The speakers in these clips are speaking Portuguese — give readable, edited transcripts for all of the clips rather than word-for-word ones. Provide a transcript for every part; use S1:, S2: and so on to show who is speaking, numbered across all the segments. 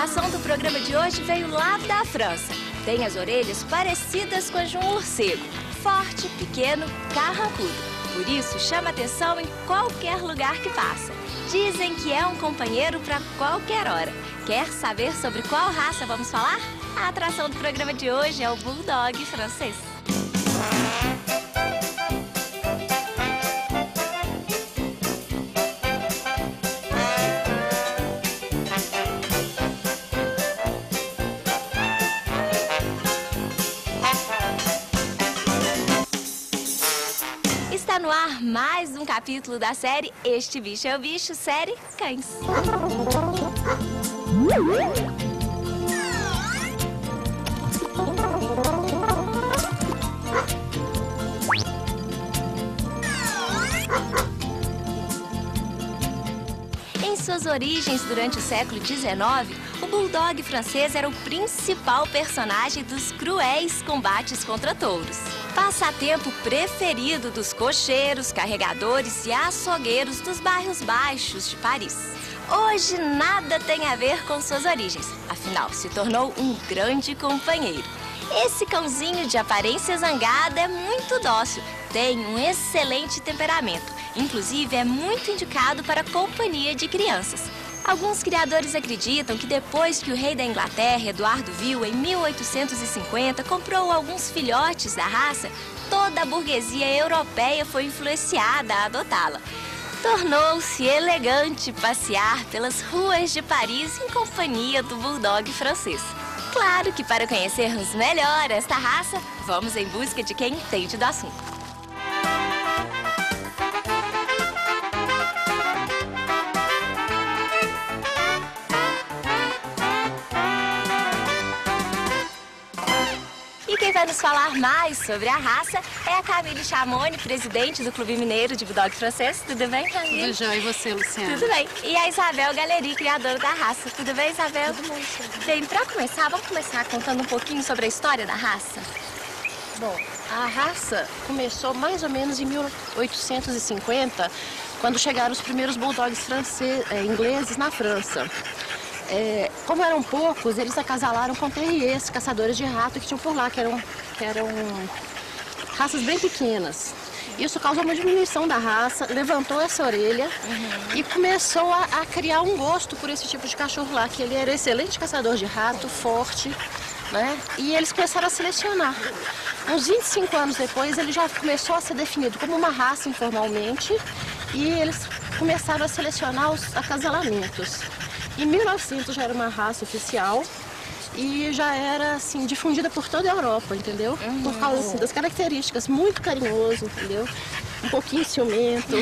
S1: atração do programa de hoje veio lá da França. Tem as orelhas parecidas com as de um morcego. Forte, pequeno, carrancudo. Por isso, chama atenção em qualquer lugar que passa. Dizem que é um companheiro para qualquer hora. Quer saber sobre qual raça vamos falar? A atração do programa de hoje é o Bulldog francês. Está no ar mais um capítulo da série Este Bicho é o Bicho, série Cães. Em suas origens durante o século XIX, o Bulldog francês era o principal personagem dos cruéis combates contra touros. Passatempo preferido dos cocheiros, carregadores e açougueiros dos bairros baixos de Paris. Hoje nada tem a ver com suas origens, afinal se tornou um grande companheiro. Esse cãozinho de aparência zangada é muito dócil, tem um excelente temperamento, inclusive é muito indicado para companhia de crianças. Alguns criadores acreditam que depois que o rei da Inglaterra, Eduardo Vil, em 1850, comprou alguns filhotes da raça, toda a burguesia europeia foi influenciada a adotá-la. Tornou-se elegante passear pelas ruas de Paris em companhia do Bulldog francês. Claro que para conhecermos melhor esta raça, vamos em busca de quem entende do assunto. Quem vai nos falar mais sobre a raça é a Camille Chamoni, presidente do Clube Mineiro de Bulldog francês. Tudo bem, Camille?
S2: Tudo jóia. E você, Luciana?
S1: Tudo bem. E a Isabel Galeri, criadora da raça. Tudo bem, Isabel?
S3: Tudo bem, sim.
S1: Bem, para começar, vamos começar contando um pouquinho sobre a história da raça?
S3: Bom, a raça começou mais ou menos em 1850, quando chegaram os primeiros bulldogs ingleses na França. Como eram poucos, eles acasalaram com terriers, caçadores de rato que tinham por lá, que eram raças bem pequenas. Isso causou uma diminuição da raça, levantou essa orelha e começou a criar um gosto por esse tipo de cachorro lá, que ele era excelente caçador de rato, forte, né? E eles começaram a selecionar. Uns 25 anos depois, ele já começou a ser definido como uma raça informalmente e eles começaram a selecionar os acasalamentos. Em 1900 já era uma raça oficial e já era assim difundida por toda a Europa, entendeu? Por causa assim, das características, muito carinhoso, entendeu? Um pouquinho ciumento,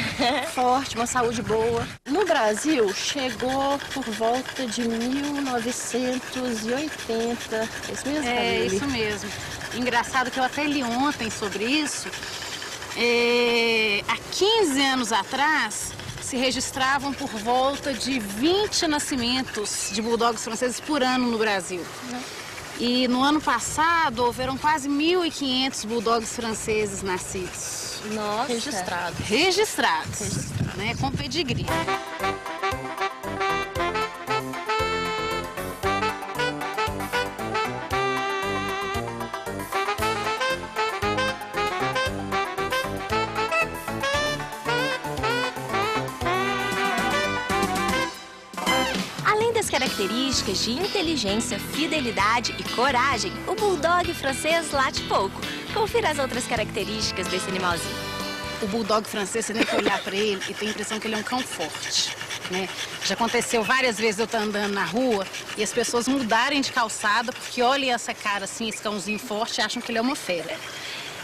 S3: forte, uma saúde boa. No Brasil chegou por volta de 1980, é isso mesmo, Camille?
S2: É isso mesmo. Engraçado que eu até li ontem sobre isso. Há 15 anos atrás se registravam por volta de 20 nascimentos de bulldogs franceses por ano no Brasil. E no ano passado houveram quase 1.500 bulldogs franceses nascidos.
S1: Nossa!
S2: Registrados, né, com pedigree.
S1: Características de inteligência, fidelidade e coragem, o Bulldog francês late pouco. Confira as outras características desse animalzinho.
S2: O Bulldog francês, você tem que olhar para ele e tem a impressão que ele é um cão forte, né? Já aconteceu várias vezes eu estar andando na rua e as pessoas mudarem de calçada porque olham essa cara assim, esse cãozinho forte, e acham que ele é uma fera.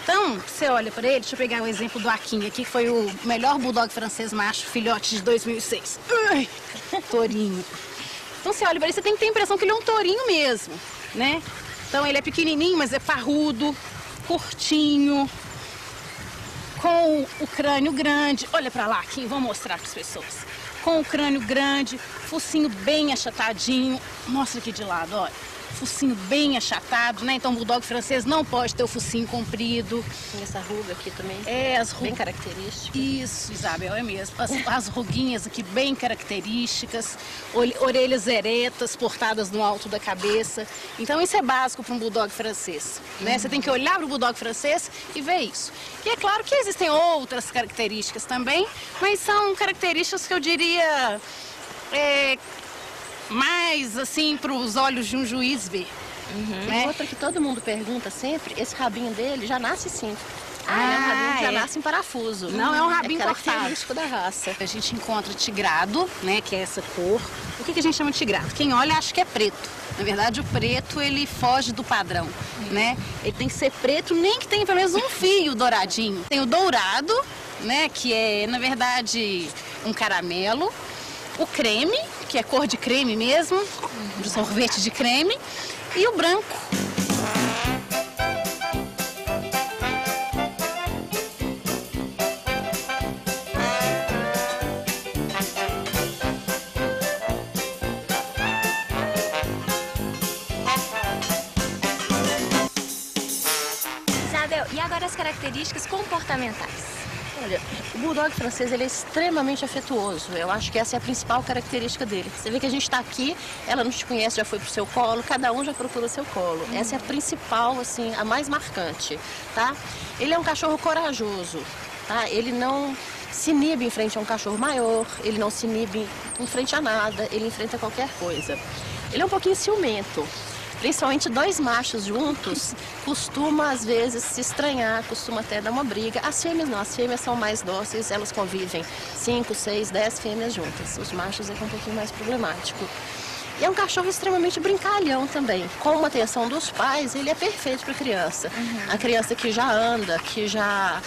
S2: Então, você olha para ele, deixa eu pegar o exemplo do Akin aqui, que foi o melhor Bulldog francês macho, filhote de 2006. Ai, tourinho. Então você olha para ele, você tem que ter a impressão que ele é um tourinho mesmo, né? Então ele é pequenininho, mas é parrudo, curtinho, com o crânio grande. Olha para lá aqui, vou mostrar para as pessoas. Com o crânio grande, focinho bem achatadinho. Mostra aqui de lado, olha. focinho bem achatado, né? Então o bulldog francês não pode ter o focinho comprido.
S3: Tem essa ruga aqui também.
S2: As rugas.
S3: Bem característica.
S2: Isso, Isabel, é mesmo. As ruguinhas aqui bem características, orelhas eretas, portadas no alto da cabeça. Então isso é básico para um bulldog francês, né? Você tem que olhar para o bulldog francês e ver isso. E é claro que existem outras características também, mas são características que eu diria mais assim para os olhos de um juiz ver. Né?
S3: Outra que todo mundo pergunta sempre, esse rabinho dele já nasce sim. É um rabinho que já nasce em parafuso.
S2: Não é um rabinho
S3: característico da raça.
S2: A gente encontra tigrado, né, que é essa cor. O que a gente chama de tigrado? Quem olha acha que é preto. Na verdade, o preto, ele foge do padrão, né? Ele tem que ser preto, nem que tenha pelo menos um fio douradinho. Tem o dourado, né, que é, na verdade, um caramelo. O creme, que é cor de creme mesmo, de sorvete de creme. E o branco.
S1: Isabel, e agora as características comportamentais?
S3: Olha, o bulldog francês ele é extremamente afetuoso. Eu acho que essa é a principal característica dele. Você vê que a gente está aqui, ela não te conhece, já foi pro seu colo, cada um já procura o seu colo. Essa é a principal, assim, a mais marcante, tá? Ele é um cachorro corajoso, tá? Ele não se inibe em frente a um cachorro maior, ele não se inibe em frente a nada, ele enfrenta qualquer coisa. Ele é um pouquinho ciumento. Principalmente dois machos juntos, costuma às vezes se estranhar, costuma até dar uma briga. As fêmeas não, as fêmeas são mais dóceis, elas convivem 5, 6, 10 fêmeas juntas. Os machos é um pouquinho mais problemático. E é um cachorro extremamente brincalhão também. Com uma atenção dos pais, ele é perfeito para criança. A criança que já anda, que já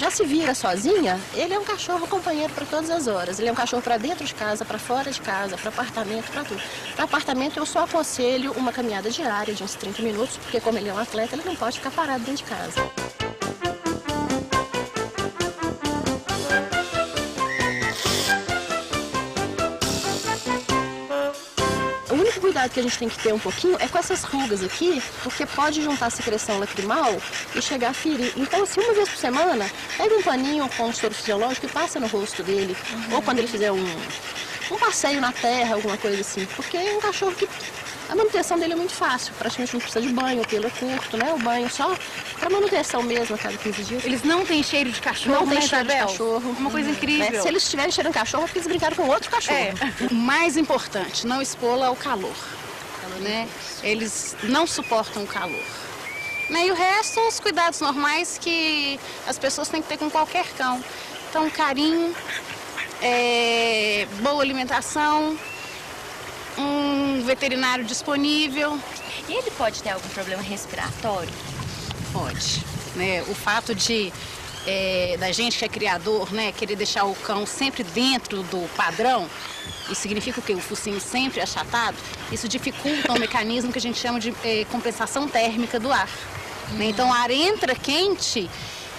S3: se vira sozinha, ele é um cachorro companheiro para todas as horas. Ele é um cachorro para dentro de casa, para fora de casa, para apartamento, para tudo. Para apartamento eu só aconselho uma caminhada diária de uns 30 minutos, porque como ele é um atleta, ele não pode ficar parado dentro de casa. O único cuidado que a gente tem que ter um pouquinho é com essas rugas aqui, porque pode juntar secreção lacrimal e chegar a ferir. Então, assim, uma vez por semana, pega um paninho com um soro fisiológico e passa no rosto dele. Ou quando ele fizer um passeio na terra, alguma coisa assim. Porque é um cachorro que a manutenção dele é muito fácil. Praticamente não precisa de banho, o pelo é curto, né? O banho só para manutenção mesmo a cada 15 dias.
S2: Eles não têm cheiro de cachorro,
S3: Não tem cheiro de cachorro.
S2: Uma coisa incrível.
S3: Né? Se eles tiverem cheiro de cachorro, é porque eles brincaram com outro cachorro.
S2: O mais importante, não expô-la ao calor. Né? Eles não suportam o calor. Né? E o resto, os cuidados normais que as pessoas têm que ter com qualquer cão. Então, carinho, boa alimentação, um veterinário disponível.
S1: E ele pode ter algum problema respiratório?
S2: Pode. Né? O fato de da gente que é criador, né, querer deixar o cão sempre dentro do padrão, isso significa o quê? O focinho sempre achatado, isso dificulta um mecanismo que a gente chama de compensação térmica do ar. Né? Então o ar entra quente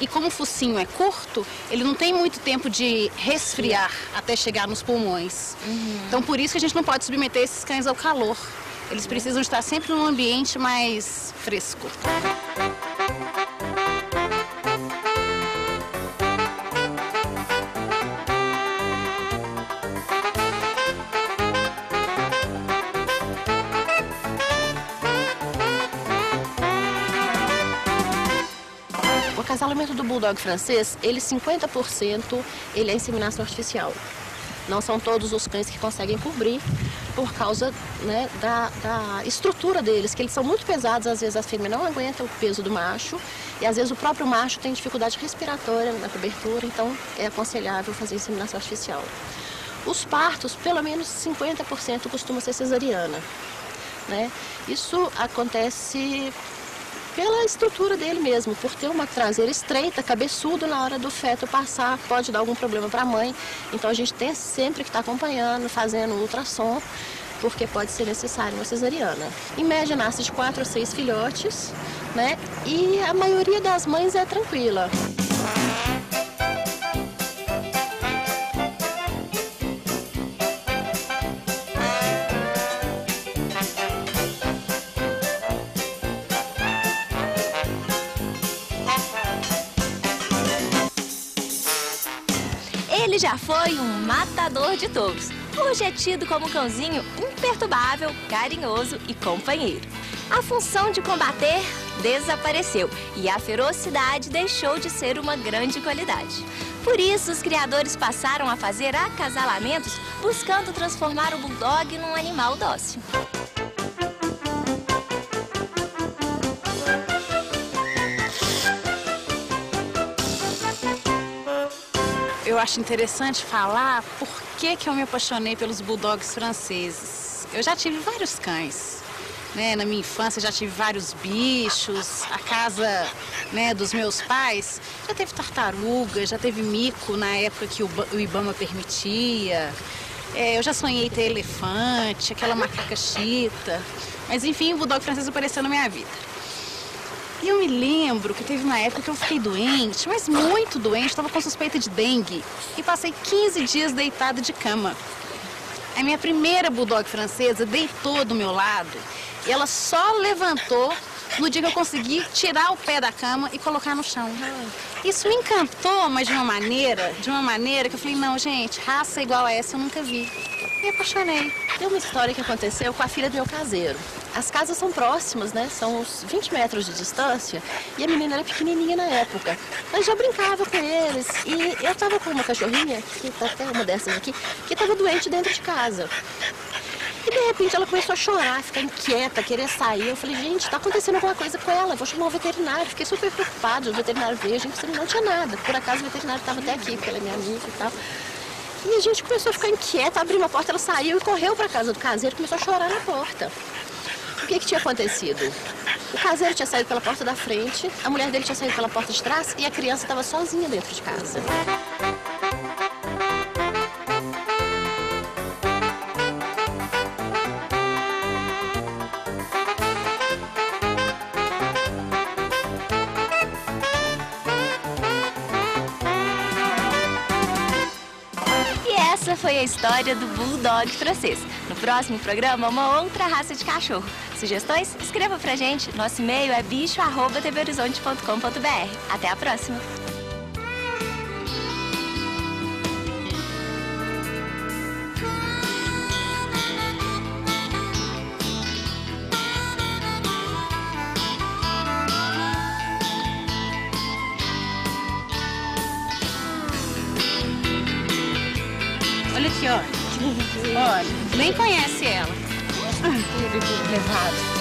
S2: e como o focinho é curto, ele não tem muito tempo de resfriar até chegar nos pulmões. Então por isso que a gente não pode submeter esses cães ao calor. Eles precisam estar sempre num ambiente mais fresco.
S3: O acasalamento do bulldog francês, ele 50% ele é inseminação artificial. Não são todos os cães que conseguem cobrir por causa, né, da estrutura deles, que eles são muito pesados, às vezes a fêmea não aguenta o peso do macho e às vezes o próprio macho tem dificuldade respiratória na cobertura, então é aconselhável fazer inseminação artificial. Os partos, pelo menos 50% costuma ser cesariana, né? Isso acontece pela estrutura dele mesmo, por ter uma traseira estreita, cabeçudo, na hora do feto passar, pode dar algum problema para a mãe. Então a gente tem sempre que estar acompanhando, fazendo ultrassom, porque pode ser necessário uma cesariana. Em média nasce de 4 a 6 filhotes, né? E a maioria das mães é tranquila.
S1: Ele já foi um matador de touros. Hoje é tido como um cãozinho imperturbável, carinhoso e companheiro. A função de combater desapareceu e a ferocidade deixou de ser uma grande qualidade. Por isso, os criadores passaram a fazer acasalamentos buscando transformar o bulldog num animal dócil.
S2: Eu acho interessante falar por que eu me apaixonei pelos bulldogs franceses. Eu já tive vários cães, né? Na minha infância já tive vários bichos. A casa, né, dos meus pais já teve tartaruga, já teve mico na época que o Ibama permitia. Eu já sonhei ter elefante, aquela macaca chita. Mas enfim, o bulldog francês apareceu na minha vida. E eu me lembro que teve uma época que eu fiquei doente, mas muito doente, estava com suspeita de dengue. E passei 15 dias deitada de cama. A minha primeira bulldog francesa deitou do meu lado e ela só levantou no dia que eu consegui tirar o pé da cama e colocar no chão. Isso me encantou, mas de uma maneira que eu falei, não, gente, raça igual a essa eu nunca vi. Me apaixonei.
S3: Tem uma história que aconteceu com a filha do meu caseiro. As casas são próximas, né? São uns 20 metros de distância. E a menina era pequenininha na época. Mas já brincava com eles. E eu tava com uma cachorrinha, que tá até uma dessas aqui, que tava doente dentro de casa. E de repente ela começou a chorar, ficar inquieta, querer sair. Eu falei, gente, tá acontecendo alguma coisa com ela, vou chamar o veterinário. Fiquei super preocupada, o veterinário veio, a gente não tinha nada. Por acaso o veterinário estava até aqui, porque ela é minha amiga e tal. E a gente começou a ficar inquieta, abriu uma porta, ela saiu e correu para casa do caseiro e começou a chorar na porta. O que tinha acontecido? O caseiro tinha saído pela porta da frente, a mulher dele tinha saído pela porta de trás e a criança estava sozinha dentro de casa.
S1: Essa foi a história do bulldog francês. No próximo programa, uma outra raça de cachorro. Sugestões? Escreva pra gente. Nosso e-mail é bicho@tvhorizonte.com.br. Até a próxima!
S2: Olha aqui, ó. Olha, nem conhece ela.
S3: Levado.